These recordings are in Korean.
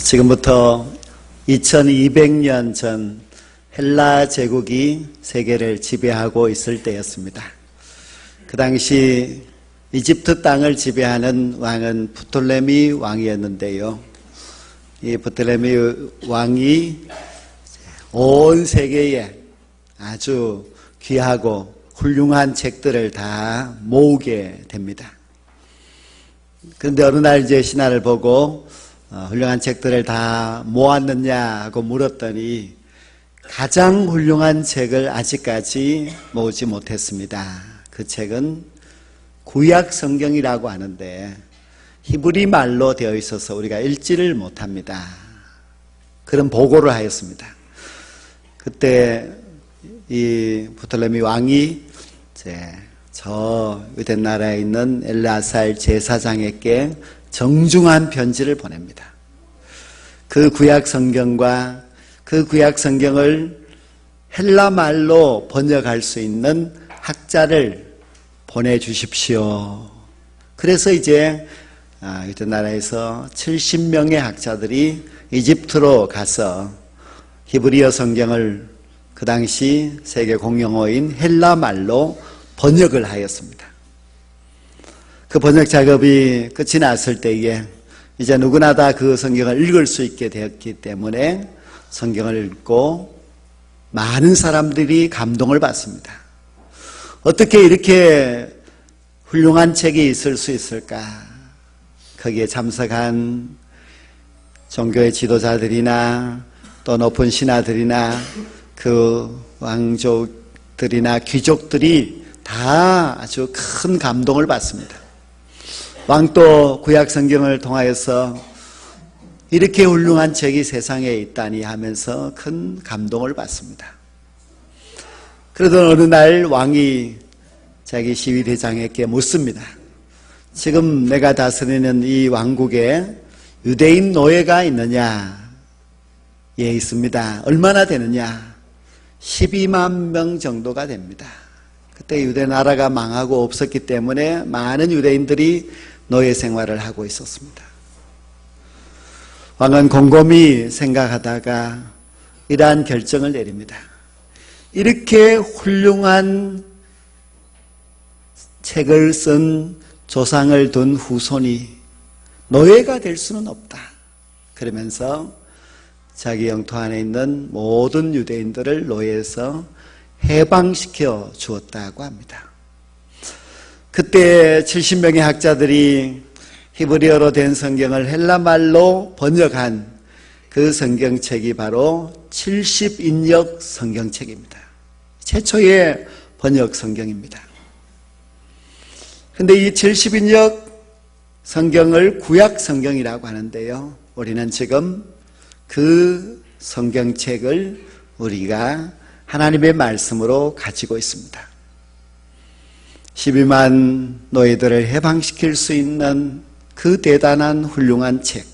지금부터 2200년 전 헬라 제국이 세계를 지배하고 있을 때였습니다. 그 당시 이집트 땅을 지배하는 왕은 프톨레미 왕이었는데요. 이 프톨레미 왕이 온 세계에 아주 귀하고 훌륭한 책들을 다 모으게 됩니다. 그런데 어느 날 이제 신하를 보고 훌륭한 책들을 다 모았느냐 하고 물었더니 가장 훌륭한 책을 아직까지 모으지 못했습니다. 그 책은 구약 성경이라고 하는데 히브리 말로 되어 있어서 우리가 읽지를 못합니다. 그런 보고를 하였습니다. 그때 이 프톨레미 왕이 저 유대 나라에 있는 엘라살 제사장에게 정중한 편지를 보냅니다. 그 구약 성경과 그 구약 성경을 헬라 말로 번역할 수 있는 학자를 보내주십시오. 그래서 이제 유대 나라에서 70명의 학자들이 이집트로 가서 히브리어 성경을 그 당시 세계 공용어인 헬라 말로 번역을 하였습니다. 그 번역 작업이 끝이 났을 때에 이제 누구나 다 그 성경을 읽을 수 있게 되었기 때문에 성경을 읽고 많은 사람들이 감동을 받습니다. 어떻게 이렇게 훌륭한 책이 있을 수 있을까? 거기에 참석한 종교의 지도자들이나 또 높은 신하들이나 그 왕족들이나 귀족들이 다 아주 큰 감동을 받습니다. 왕도 구약 성경을 통하여서 이렇게 훌륭한 책이 세상에 있다니 하면서 큰 감동을 받습니다. 그러던 어느 날 왕이 자기 시위대장에게 묻습니다. 지금 내가 다스리는 이 왕국에 유대인 노예가 있느냐? 예, 있습니다. 얼마나 되느냐? 12만 명 정도가 됩니다. 그때 유대 나라가 망하고 없었기 때문에 많은 유대인들이 노예 생활을 하고 있었습니다. 왕은 곰곰이 생각하다가 이러한 결정을 내립니다. 이렇게 훌륭한 책을 쓴 조상을 둔 후손이 노예가 될 수는 없다. 그러면서 자기 영토 안에 있는 모든 유대인들을 노예에서 해방시켜 주었다고 합니다. 그때 70명의 학자들이 히브리어로 된 성경을 헬라말로 번역한 그 성경책이 바로 70인역 성경책입니다. 최초의 번역 성경입니다. 그런데 이 70인역 성경을 구약 성경이라고 하는데요. 우리는 지금 그 성경책을 우리가 하나님의 말씀으로 가지고 있습니다. 12만 노예들을 해방시킬 수 있는 그 대단한 훌륭한 책.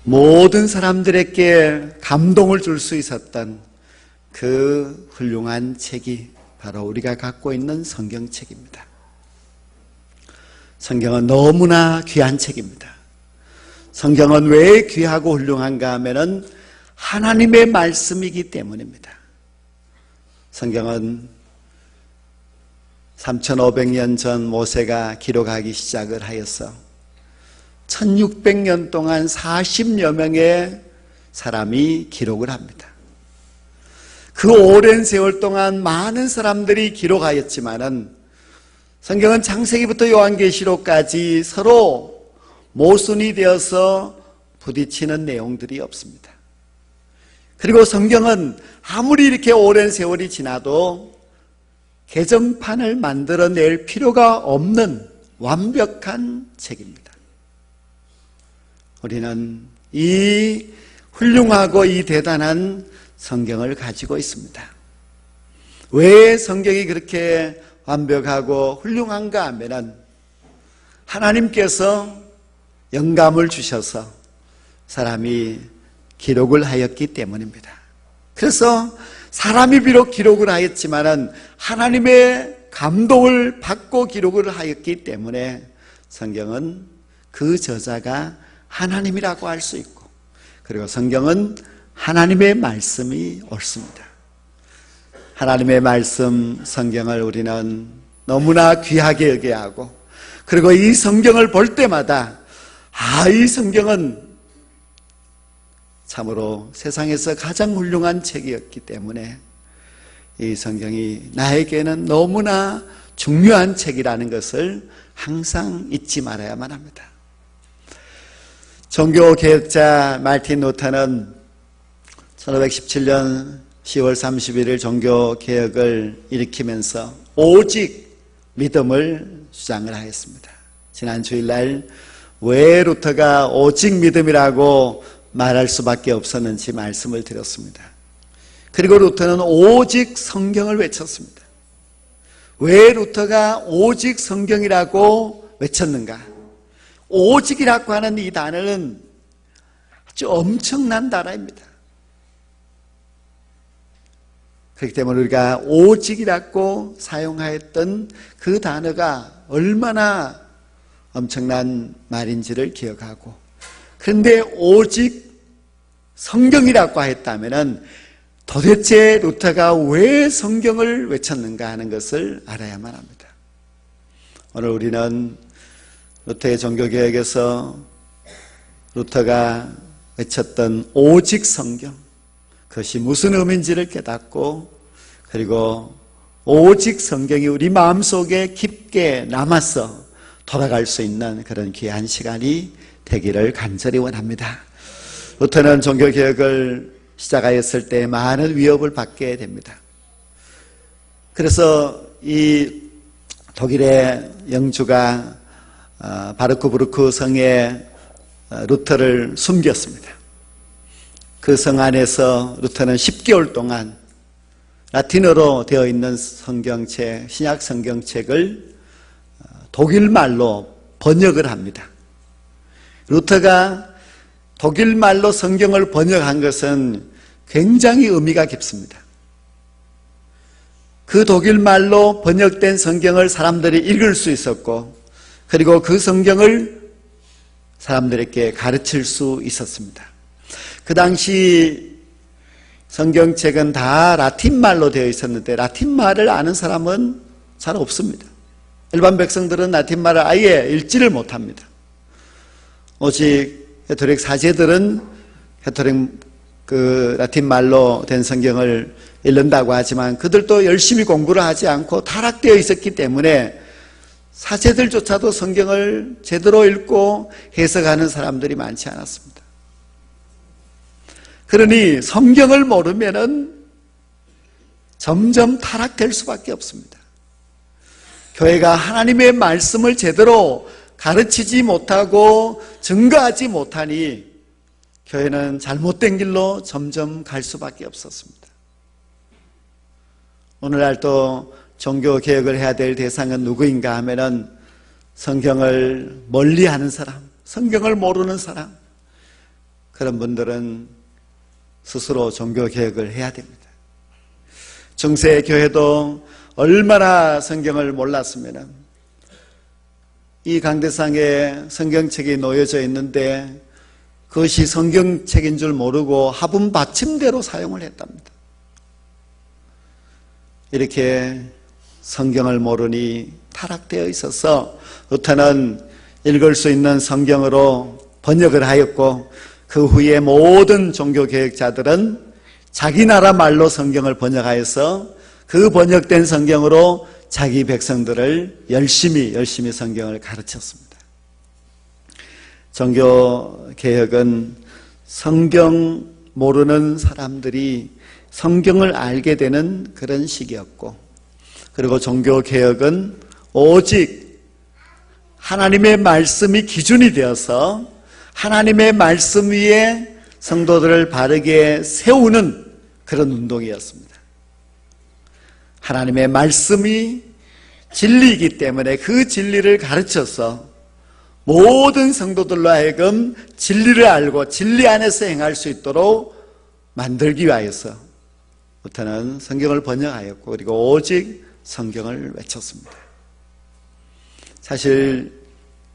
모든 사람들에게 감동을 줄 수 있었던 그 훌륭한 책이 바로 우리가 갖고 있는 성경책입니다. 성경은 너무나 귀한 책입니다. 성경은 왜 귀하고 훌륭한가 하면은 하나님의 말씀이기 때문입니다. 성경은 3500년 전 모세가 기록하기 시작을 하여서 1600년 동안 40여 명의 사람이 기록을 합니다. 그 오랜 세월 동안 많은 사람들이 기록하였지만은 성경은 창세기부터 요한계시록까지 서로 모순이 되어서 부딪히는 내용들이 없습니다. 그리고 성경은 아무리 이렇게 오랜 세월이 지나도 개정판을 만들어낼 필요가 없는 완벽한 책입니다. 우리는 이 훌륭하고 이 대단한 성경을 가지고 있습니다. 왜 성경이 그렇게 완벽하고 훌륭한가 하면은 하나님께서 영감을 주셔서 사람이 기록을 하였기 때문입니다. 그래서 사람이 비록 기록을 하였지만은 하나님의 감동을 받고 기록을 하였기 때문에 성경은 그 저자가 하나님이라고 할 수 있고, 그리고 성경은 하나님의 말씀이 옳습니다. 하나님의 말씀 성경을 우리는 너무나 귀하게 여겨야 하고, 그리고 이 성경을 볼 때마다 이 성경은 참으로 세상에서 가장 훌륭한 책이었기 때문에 이 성경이 나에게는 너무나 중요한 책이라는 것을 항상 잊지 말아야만 합니다. 종교개혁자 마르틴 루터는 1517년 10월 31일 종교개혁을 일으키면서 오직 믿음을 주장을 하였습니다. 지난 주일날 왜 루터가 오직 믿음이라고 말할 수밖에 없었는지 말씀을 드렸습니다. 그리고 루터는 오직 성경을 외쳤습니다. 왜 루터가 오직 성경이라고 외쳤는가? 오직이라고 하는 이 단어는 아주 엄청난 단어입니다. 그렇기 때문에 우리가 오직이라고 사용하였던 그 단어가 얼마나 엄청난 말인지를 기억하고, 그런데 오직 성경이라고 했다면 도대체 루터가 왜 성경을 외쳤는가 하는 것을 알아야만 합니다. 오늘 우리는 루터의 종교개혁에서 루터가 외쳤던 오직 성경, 그것이 무슨 의미인지를 깨닫고, 그리고 오직 성경이 우리 마음속에 깊게 남아서 돌아갈 수 있는 그런 귀한 시간이 되기를 간절히 원합니다. 루터는 종교개혁을 시작하였을 때 많은 위협을 받게 됩니다. 그래서 이 독일의 영주가 바르크부르크 성에 루터를 숨겼습니다. 그 성 안에서 루터는 10개월 동안 라틴어로 되어 있는 성경책, 신약 성경책을 독일말로 번역을 합니다. 루터가 독일말로 성경을 번역한 것은 굉장히 의미가 깊습니다. 그 독일말로 번역된 성경을 사람들이 읽을 수 있었고, 그리고 그 성경을 사람들에게 가르칠 수 있었습니다. 그 당시 성경책은 다 라틴말로 되어 있었는데 라틴말을 아는 사람은 잘 없습니다. 일반 백성들은 라틴말을 아예 읽지를 못합니다. 오직 가톨릭 사제들은 가톨릭 그 라틴말로 된 성경을 읽는다고 하지만 그들도 열심히 공부를 하지 않고 타락되어 있었기 때문에 사제들조차도 성경을 제대로 읽고 해석하는 사람들이 많지 않았습니다. 그러니 성경을 모르면은 점점 타락될 수밖에 없습니다. 교회가 하나님의 말씀을 제대로 가르치지 못하고 증거하지 못하니 교회는 잘못된 길로 점점 갈 수밖에 없었습니다. 오늘날 또 종교개혁을 해야 될 대상은 누구인가 하면은 성경을 멀리하는 사람, 성경을 모르는 사람, 그런 분들은 스스로 종교개혁을 해야 됩니다. 중세 교회도 얼마나 성경을 몰랐으면 이 강대상에 성경책이 놓여져 있는데 그것이 성경책인 줄 모르고 화분 받침대로 사용을 했답니다. 이렇게 성경을 모르니 타락되어 있어서 루터는 읽을 수 있는 성경으로 번역을 하였고, 그 후에 모든 종교개혁자들은 자기 나라 말로 성경을 번역하여서 그 번역된 성경으로 자기 백성들을 열심히 성경을 가르쳤습니다. 종교개혁은 성경 모르는 사람들이 성경을 알게 되는 그런 시기였고, 그리고 종교개혁은 오직 하나님의 말씀이 기준이 되어서 하나님의 말씀 위에 성도들을 바르게 세우는 그런 운동이었습니다. 하나님의 말씀이 진리이기 때문에 그 진리를 가르쳐서 모든 성도들로 하여금 진리를 알고 진리 안에서 행할 수 있도록 만들기 위하여서 루터는 성경을 번역하였고, 그리고 오직 성경을 외쳤습니다. 사실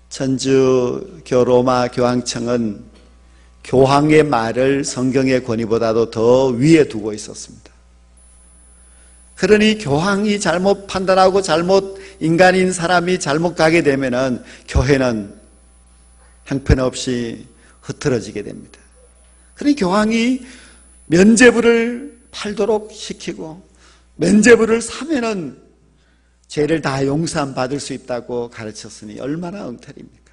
천주교 로마 교황청은 교황의 말을 성경의 권위보다도 더 위에 두고 있었습니다. 그러니 교황이 잘못 판단하고 인간인 사람이 잘못 가게 되면은 교회는 형편없이 흐트러지게 됩니다. 그러니 교황이 면죄부를 팔도록 시키고 면죄부를 사면은 죄를 다 용서함 받을 수 있다고 가르쳤으니 얼마나 엉터리입니까?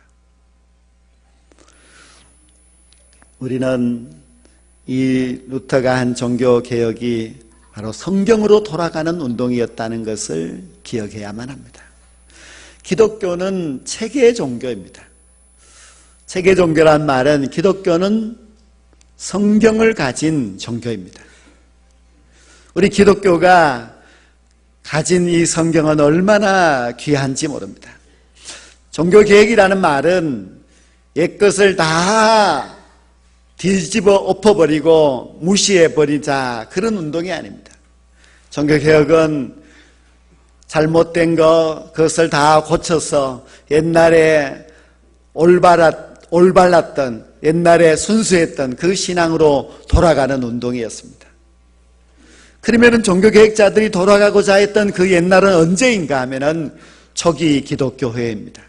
우리는 이 루터가 한 종교개혁이 바로 성경으로 돌아가는 운동이었다는 것을 기억해야만 합니다. 기독교는 체계 종교입니다. 체계 종교란 말은 기독교는 성경을 가진 종교입니다. 우리 기독교가 가진 이 성경은 얼마나 귀한지 모릅니다. 종교개혁이라는 말은 옛것을 다 뒤집어 엎어버리고 무시해버리자 그런 운동이 아닙니다. 종교개혁은 잘못된 그것을 다 고쳐서 옛날에 올바랐던 옛날에 순수했던 그 신앙으로 돌아가는 운동이었습니다. 그러면은 종교개혁자들이 돌아가고자 했던 그 옛날은 언제인가 하면은 초기 기독교회입니다.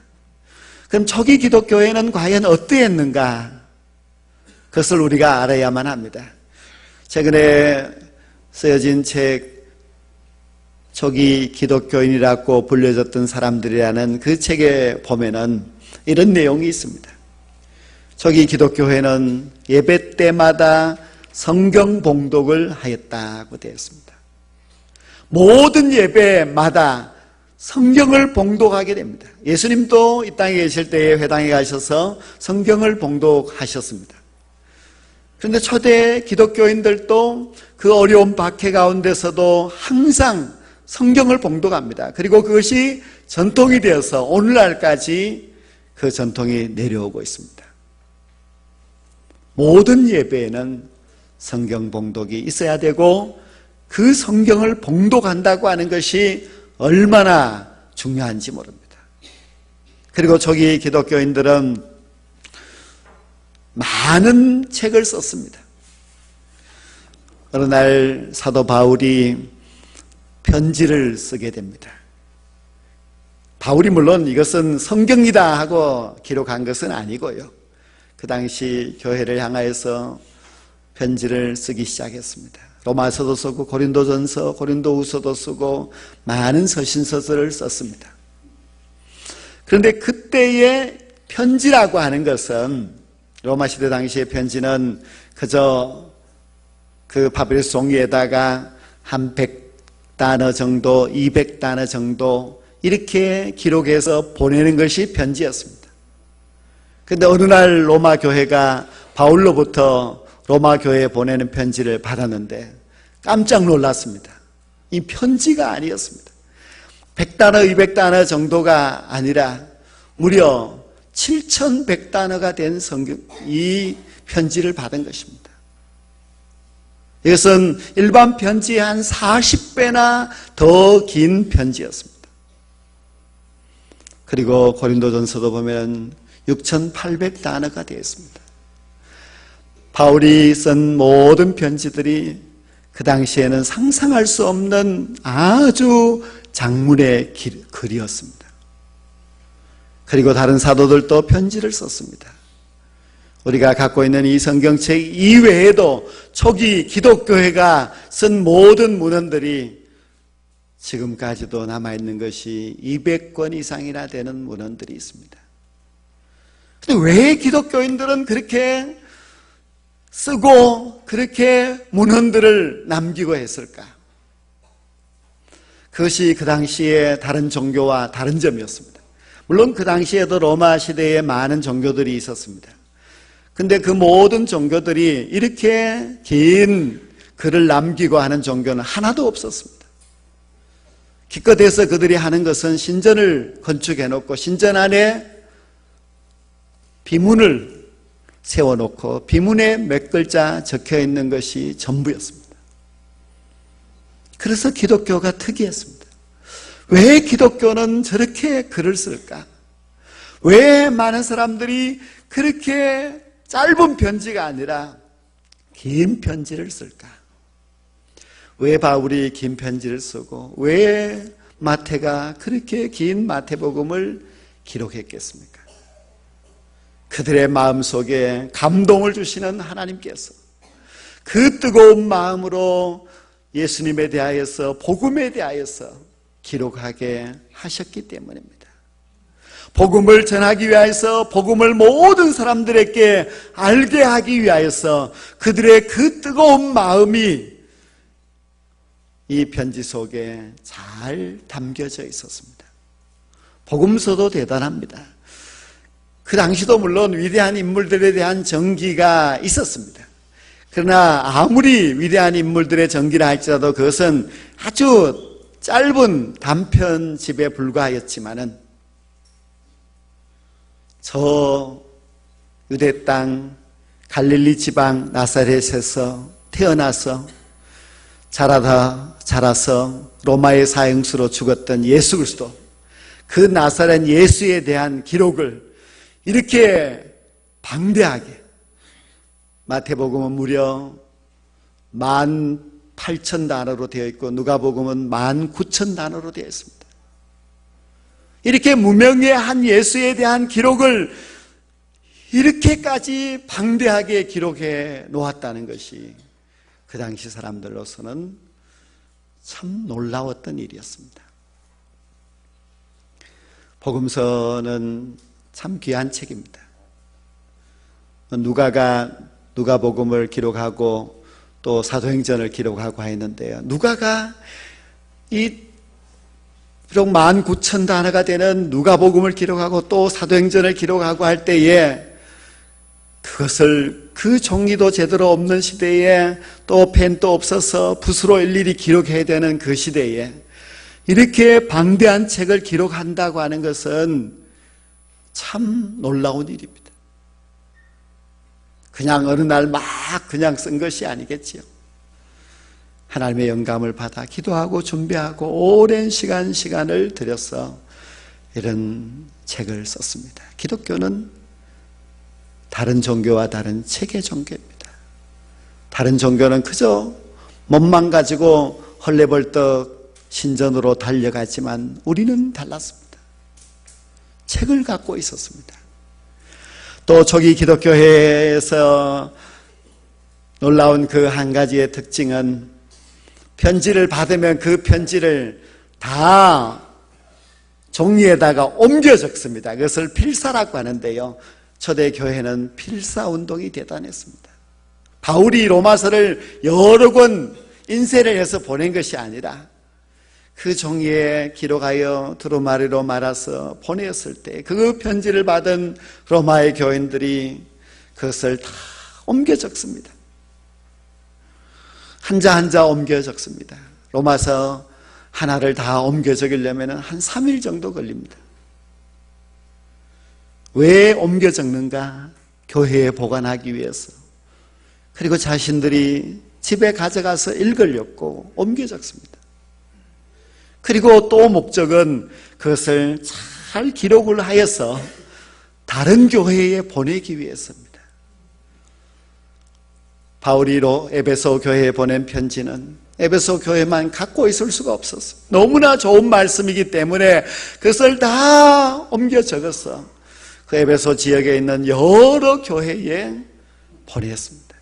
그럼 초기 기독교회는 과연 어떠했는가? 그것을 우리가 알아야만 합니다. 최근에 쓰여진 책 초기 기독교인이라고 불려졌던 사람들이라는 그 책에 보면은 이런 내용이 있습니다. 초기 기독교회는 예배 때마다 성경 봉독을 하였다고 되어 있습니다. 모든 예배마다 성경을 봉독하게 됩니다. 예수님도 이 땅에 계실 때에 회당에 가셔서 성경을 봉독하셨습니다. 그런데 초대 기독교인들도 그 어려운 박해 가운데서도 항상 성경을 봉독합니다. 그리고 그것이 전통이 되어서 오늘날까지 그 전통이 내려오고 있습니다. 모든 예배에는 성경 봉독이 있어야 되고 그 성경을 봉독한다고 하는 것이 얼마나 중요한지 모릅니다. 그리고 초기 기독교인들은 많은 책을 썼습니다. 어느 날 사도 바울이 편지를 쓰게 됩니다. 바울이 물론 이것은 성경이다 하고 기록한 것은 아니고요. 그 당시 교회를 향하여서 편지를 쓰기 시작했습니다. 로마서도 쓰고 고린도전서, 고린도후서도 쓰고 많은 서신서들을 썼습니다. 그런데 그때의 편지라고 하는 것은 로마 시대 당시의 편지는 그저 그 파피루스 종이에다가 한 100단어 정도, 200단어 정도 이렇게 기록해서 보내는 것이 편지였습니다. 그런데 어느 날 로마 교회가 바울로부터 로마 교회에 보내는 편지를 받았는데 깜짝 놀랐습니다. 이 편지가 아니었습니다. 100단어, 200단어 정도가 아니라 무려 7,100단어가 된 이 편지를 받은 것입니다. 이것은 일반 편지의 한 40배나 더 긴 편지였습니다. 그리고 고린도전서도 보면 6,800단어가 되어 있습니다. 바울이 쓴 모든 편지들이 그 당시에는 상상할 수 없는 아주 장문의 글이었습니다. 그리고 다른 사도들도 편지를 썼습니다. 우리가 갖고 있는 이 성경책 이외에도 초기 기독교회가 쓴 모든 문헌들이 지금까지도 남아있는 것이 200권 이상이나 되는 문헌들이 있습니다. 그런데 왜 기독교인들은 그렇게 쓰고 그렇게 문헌들을 남기고 했을까? 그것이 그 당시에 다른 종교와 다른 점이었습니다. 물론 그 당시에도 로마 시대에 많은 종교들이 있었습니다. 근데 그 모든 종교들이 이렇게 긴 글을 남기고 하는 종교는 하나도 없었습니다. 기껏해서 그들이 하는 것은 신전을 건축해 놓고 신전 안에 비문을 세워놓고 비문에 몇 글자 적혀 있는 것이 전부였습니다. 그래서 기독교가 특이했습니다. 왜 기독교는 저렇게 글을 쓸까? 왜 많은 사람들이 그렇게 짧은 편지가 아니라 긴 편지를 쓸까? 왜 바울이 긴 편지를 쓰고 왜 마태가 그렇게 긴 마태복음을 기록했겠습니까? 그들의 마음속에 감동을 주시는 하나님께서 그 뜨거운 마음으로 예수님에 대하여서, 복음에 대하여서 기록하게 하셨기 때문입니다. 복음을 전하기 위하여서, 복음을 모든 사람들에게 알게 하기 위하여서 그들의 그 뜨거운 마음이 이 편지 속에 잘 담겨져 있었습니다. 복음서도 대단합니다. 그 당시도 물론 위대한 인물들에 대한 전기가 있었습니다. 그러나 아무리 위대한 인물들의 전기라 할지라도 그것은 아주 짧은 단편집에 불과하였지만은 저 유대 땅 갈릴리 지방 나사렛에서 태어나서 자라서 로마의 사형수로 죽었던 예수 그리스도, 그 나사렛 예수에 대한 기록을 이렇게 방대하게, 마태복음은 무려 18,000단어로 되어 있고 누가복음은 19,000단어로 되어 있습니다. 이렇게 무명의 예수에 대한 기록을 이렇게까지 방대하게 기록해 놓았다는 것이 그 당시 사람들로서는 참 놀라웠던 일이었습니다. 복음서는 참 귀한 책입니다. 누가복음을 기록하고 또 사도행전을 기록하고 했는데요, 누가가 비록 19,000단어가 되는 누가복음을 기록하고 또 사도행전을 기록하고 할 때에 그것을 그 종이도 제대로 없는 시대에 또 펜도 없어서 붓으로 일일이 기록해야 되는 그 시대에 이렇게 방대한 책을 기록한다고 하는 것은 참 놀라운 일입니다. 그냥 어느 날 막 그냥 쓴 것이 아니겠지요. 하나님의 영감을 받아 기도하고 준비하고 오랜 시간을 들여서 이런 책을 썼습니다. 기독교는 다른 종교와 다른 체계 종교입니다. 다른 종교는 그저 몸만 가지고 헐레벌떡 신전으로 달려가지만 우리는 달랐습니다. 책을 갖고 있었습니다. 또 초기 기독교회에서 놀라운 그 한 가지의 특징은 편지를 받으면 그 편지를 다 종이에다가 옮겨 적습니다. 그것을 필사라고 하는데요, 초대교회는 필사운동이 대단했습니다. 바울이 로마서를 여러 권 인쇄를 해서 보낸 것이 아니라 그 종이에 기록하여 두루마리로 말아서 보냈을 때 그 편지를 받은 로마의 교인들이 그것을 다 옮겨 적습니다. 한자 한자 옮겨 적습니다. 로마서 하나를 다 옮겨 적으려면 한 3일 정도 걸립니다. 왜 옮겨 적는가? 교회에 보관하기 위해서, 그리고 자신들이 집에 가져가서 읽으려고 옮겨 적습니다. 그리고 또 목적은 그것을 잘 기록을 하여서 다른 교회에 보내기 위해서입니다. 바울이 에베소 교회에 보낸 편지는 에베소 교회만 갖고 있을 수가 없었어요. 너무나 좋은 말씀이기 때문에 그것을 다 옮겨 적어서 그 에베소 지역에 있는 여러 교회에 보냈습니다.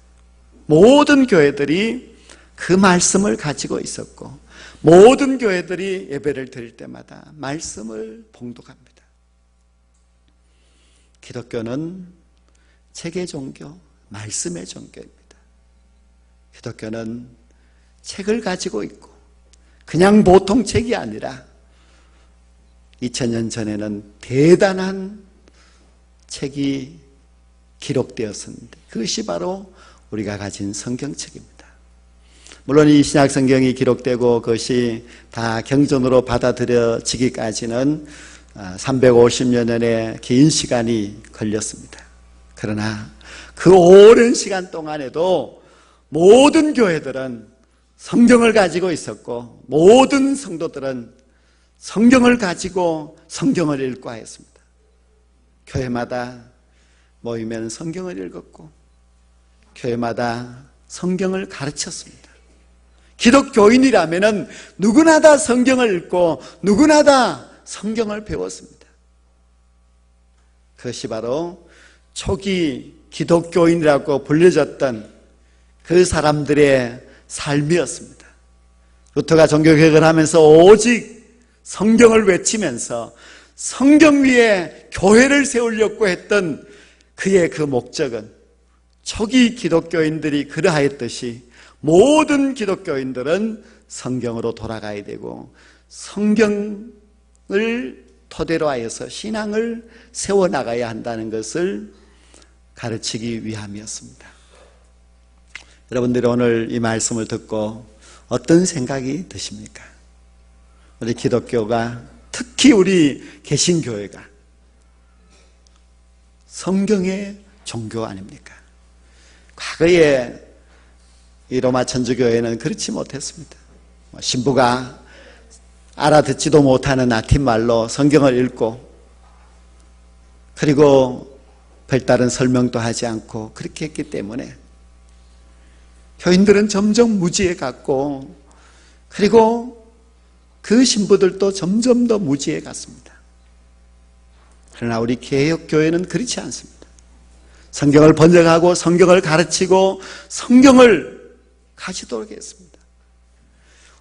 모든 교회들이 그 말씀을 가지고 있었고 모든 교회들이 예배를 드릴 때마다 말씀을 봉독합니다. 기독교는 책의 종교, 말씀의 종교입니다. 기독교는 책을 가지고 있고 그냥 보통 책이 아니라 2000년 전에는 대단한 책이 기록되었었는데 그것이 바로 우리가 가진 성경책입니다. 물론 이 신약 성경이 기록되고 그것이 다 경전으로 받아들여지기까지는 350여 년의 긴 시간이 걸렸습니다. 그러나 그 오랜 시간 동안에도 모든 교회들은 성경을 가지고 있었고 모든 성도들은 성경을 가지고 성경을 읽고 했습니다. 교회마다 모이면 성경을 읽었고 교회마다 성경을 가르쳤습니다. 기독교인이라면 누구나 다 성경을 읽고 누구나 다 성경을 배웠습니다. 그것이 바로 초기 기독교인이라고 불려졌던 그 사람들의 삶이었습니다. 루터가 종교개혁을 하면서 오직 성경을 외치면서 성경 위에 교회를 세우려고 했던 그의 그 목적은 초기 기독교인들이 그러하였듯이 모든 기독교인들은 성경으로 돌아가야 되고 성경을 토대로 하여서 신앙을 세워나가야 한다는 것을 가르치기 위함이었습니다. 여러분들이 오늘 이 말씀을 듣고 어떤 생각이 드십니까? 우리 기독교가, 특히 우리 개신교회가 성경의 종교 아닙니까? 과거에 이 로마 천주교회는 그렇지 못했습니다. 신부가 알아듣지도 못하는 라틴 말로 성경을 읽고 그리고 별다른 설명도 하지 않고 그렇게 했기 때문에 교인들은 점점 무지해 갔고 그리고 그 신부들도 점점 더 무지해 갔습니다. 그러나 우리 개혁교회는 그렇지 않습니다. 성경을 번역하고 성경을 가르치고 성경을 가지도록 했습니다.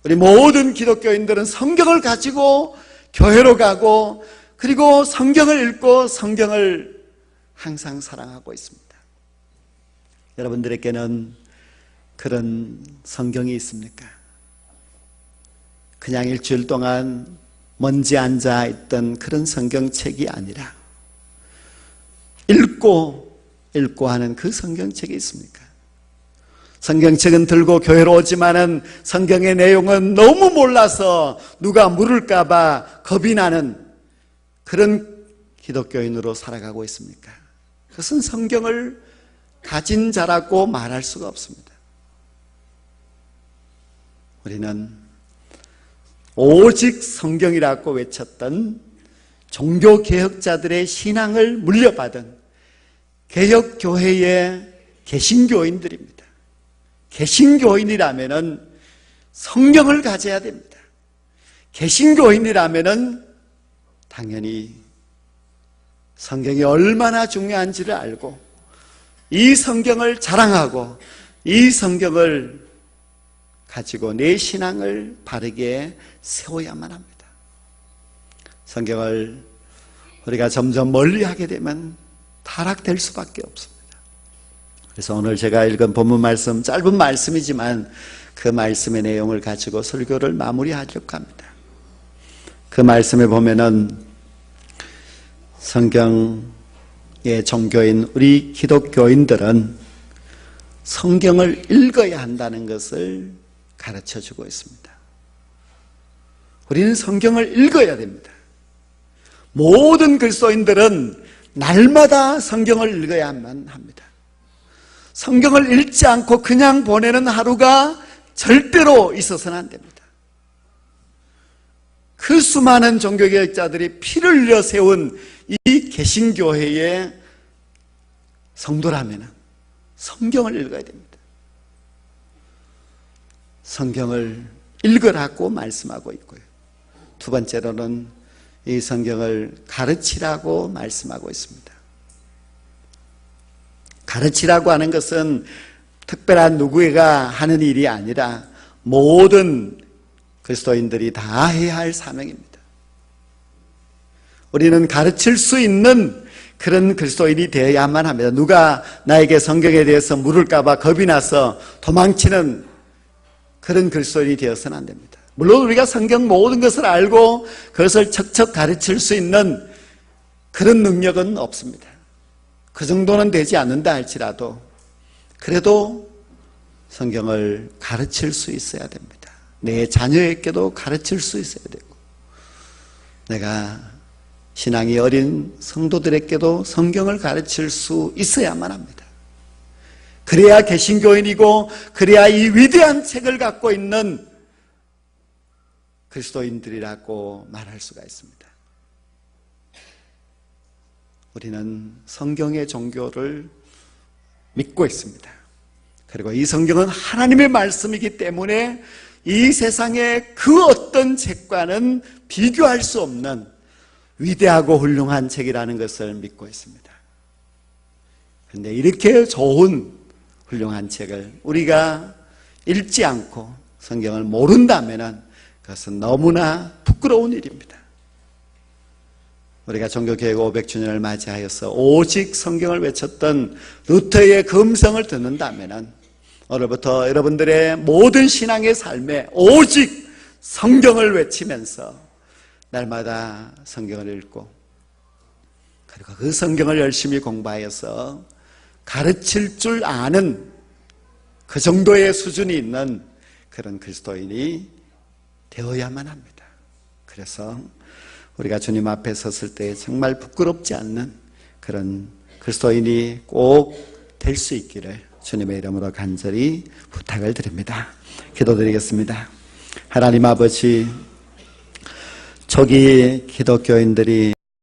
우리 모든 기독교인들은 성경을 가지고 교회로 가고 그리고 성경을 읽고 성경을 항상 사랑하고 있습니다. 여러분들에게는 그런 성경이 있습니까? 그냥 일주일 동안 먼지 앉아 있던 그런 성경책이 아니라 읽고 하는 그 성경책이 있습니까? 성경책은 들고 교회로 오지만은 성경의 내용은 너무 몰라서 누가 물을까 봐 겁이 나는 그런 기독교인으로 살아가고 있습니까? 그것은 성경을 가진 자라고 말할 수가 없습니다. 우리는 오직 성경이라고 외쳤던 종교개혁자들의 신앙을 물려받은 개혁교회의 개신교인들입니다. 개신교인이라면 성경을 가져야 됩니다. 개신교인이라면 당연히 성경이 얼마나 중요한지를 알고 이 성경을 자랑하고 이 성경을 가지고 내 신앙을 바르게 세워야만 합니다. 성경을 우리가 점점 멀리하게 되면 타락될 수밖에 없습니다. 그래서 오늘 제가 읽은 본문 말씀, 짧은 말씀이지만 그 말씀의 내용을 가지고 설교를 마무리하려고 합니다. 그 말씀에 보면은 성경의 종교인 우리 기독교인들은 성경을 읽어야 한다는 것을 가르쳐주고 있습니다. 우리는 성경을 읽어야 됩니다. 모든 그리스도인들은 날마다 성경을 읽어야만 합니다. 성경을 읽지 않고 그냥 보내는 하루가 절대로 있어서는 안 됩니다. 그 수많은 종교개혁자들이 피를 흘려 세운 이 개신교회의 성도라면 성경을 읽어야 됩니다. 성경을 읽으라고 말씀하고 있고요. 두 번째로는 이 성경을 가르치라고 말씀하고 있습니다. 가르치라고 하는 것은 특별한 누구가 하는 일이 아니라 모든 그리스도인들이 다 해야 할 사명입니다. 우리는 가르칠 수 있는 그런 그리스도인이 되어야만 합니다. 누가 나에게 성경에 대해서 물을까 봐 겁이 나서 도망치는 그런 그리스도인이 되어서는 안 됩니다. 물론 우리가 성경 모든 것을 알고 그것을 척척 가르칠 수 있는 그런 능력은 없습니다. 그 정도는 되지 않는다 할지라도 그래도 성경을 가르칠 수 있어야 됩니다. 내 자녀에게도 가르칠 수 있어야 되고 내가 신앙이 어린 성도들에게도 성경을 가르칠 수 있어야만 합니다. 그래야 개신교인이고 그래야 이 위대한 책을 갖고 있는 그리스도인들이라고 말할 수가 있습니다. 우리는 성경의 종교를 믿고 있습니다. 그리고 이 성경은 하나님의 말씀이기 때문에 이 세상의 그 어떤 책과는 비교할 수 없는 위대하고 훌륭한 책이라는 것을 믿고 있습니다. 그런데 이렇게 좋은 훌륭한 책을 우리가 읽지 않고 성경을 모른다면 그것은 너무나 부끄러운 일입니다. 우리가 종교개혁 500주년을 맞이하여서 오직 성경을 외쳤던 루터의 금성을 듣는다면 오늘부터 여러분들의 모든 신앙의 삶에 오직 성경을 외치면서 날마다 성경을 읽고 그리고 그 성경을 열심히 공부하여서 가르칠 줄 아는 그 정도의 수준이 있는 그런 그리스도인이 되어야만 합니다. 그래서 우리가 주님 앞에 섰을 때 정말 부끄럽지 않는 그런 그리스도인이 꼭 될 수 있기를 주님의 이름으로 간절히 부탁을 드립니다. 기도드리겠습니다. 하나님 아버지, 초기 기독교인들이